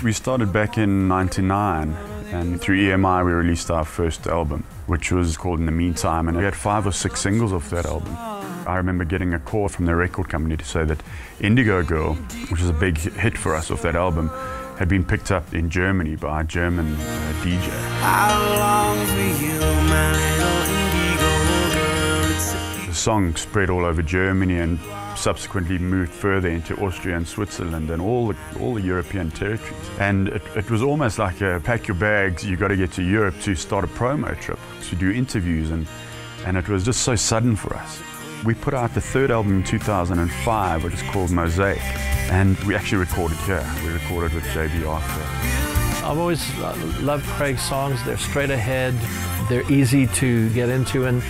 We started back in '99, and through EMI we released our first album, which was called In the Meantime, and we had 5 or 6 singles off that album. I remember getting a call from the record company to say that Indigo Girl, which was a big hit for us off that album, had been picked up in Germany by a German DJ. How long for you, my little indigo girl? The song spread all over Germany and subsequently moved further into Austria and Switzerland and all the European territories. And it was almost like a pack your bags, you got to get to Europe to start a promo trip, to do interviews, and it was just so sudden for us. We put out the 3rd album in 2005, which is called Mosaic, and we actually recorded here. We recorded with JB Arthur. I've always loved Craig's songs. They're straight ahead, they're easy to get into, and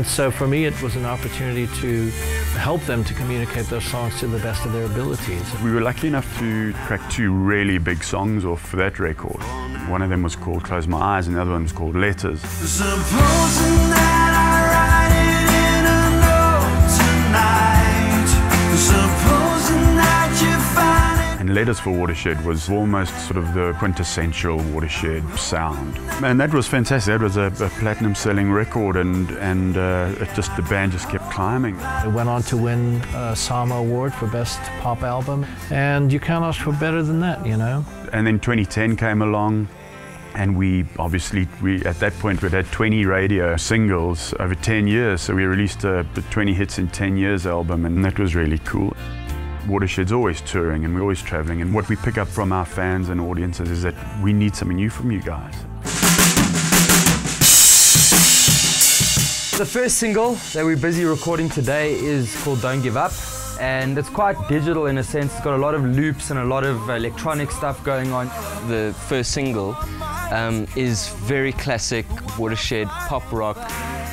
so for me it was an opportunity to help them to communicate those songs to the best of their abilities. We were lucky enough to crack 2 really big songs off that record. One of them was called Close My Eyes and the other one was called Letters. Supposing that I write it in a note tonight, supposing that you find it. And Letters for Watershed was almost sort of the quintessential Watershed sound. And that was fantastic. That was a platinum selling record, and the band just kept climbing. It went on to win a SAMA Award for Best Pop Album, and you can't ask for better than that, you know. And then 2010 came along, and we at that point we'd had 20 radio singles over 10 years, so we released a 20 hits in 10 years album, and that was really cool. Watershed's always touring and we're always traveling, and what we pick up from our fans and audiences is that we need something new from you guys. The first single that we're busy recording today is called Don't Give Up, and it's quite digital in a sense. It's got a lot of loops and a lot of electronic stuff going on. The first single is very classic Watershed pop rock,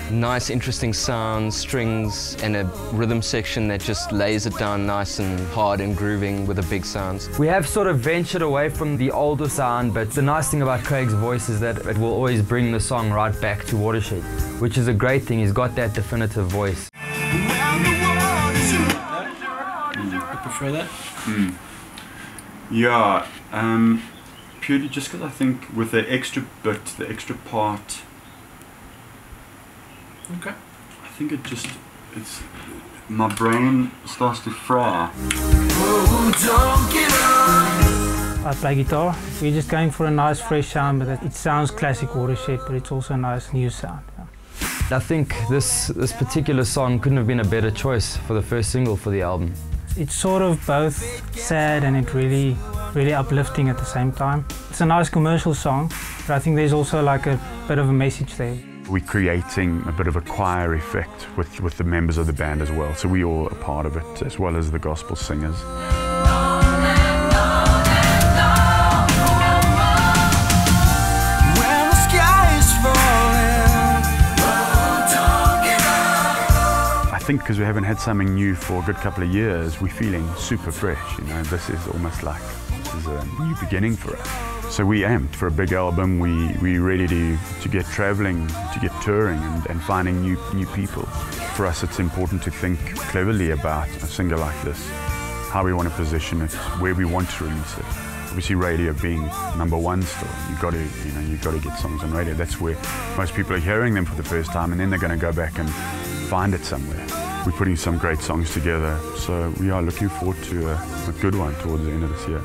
nice interesting sounds, strings and a rhythm section that just lays it down nice and hard and grooving with the big sounds. We have sort of ventured away from the older sound, but the nice thing about Craig's voice is that it will always bring the song right back to Watershed, which is a great thing. He's got that definitive voice. You prefer that? Yeah, purely just because I think with the extra bit, the extra part, Okay. I think my brain starts to fry. I play guitar. We're just going for a nice fresh sound, but it sounds classic Watershed, but it's also a nice new sound. I think this particular song couldn't have been a better choice for the first single for the album. It's sort of both sad and it really uplifting at the same time. It's a nice commercial song, but I think there's also like a bit of a message there. We're creating a bit of a choir effect with the members of the band as well, so we all are part of it, as well as the gospel singers. I think because we haven't had something new for a good couple of years, we're feeling super fresh, you know. This is almost like a new beginning for us. So we amped for a big album. We ready to get traveling, to get touring and finding new people. For us it's important to think cleverly about a single like this, how we want to position it, where we want to release it. Obviously radio being #1 still, you've got to get songs on radio. That's where most people are hearing them for the first time, and then they're going to go back and find it somewhere. We're putting some great songs together, so we are looking forward to a good one towards the end of this year.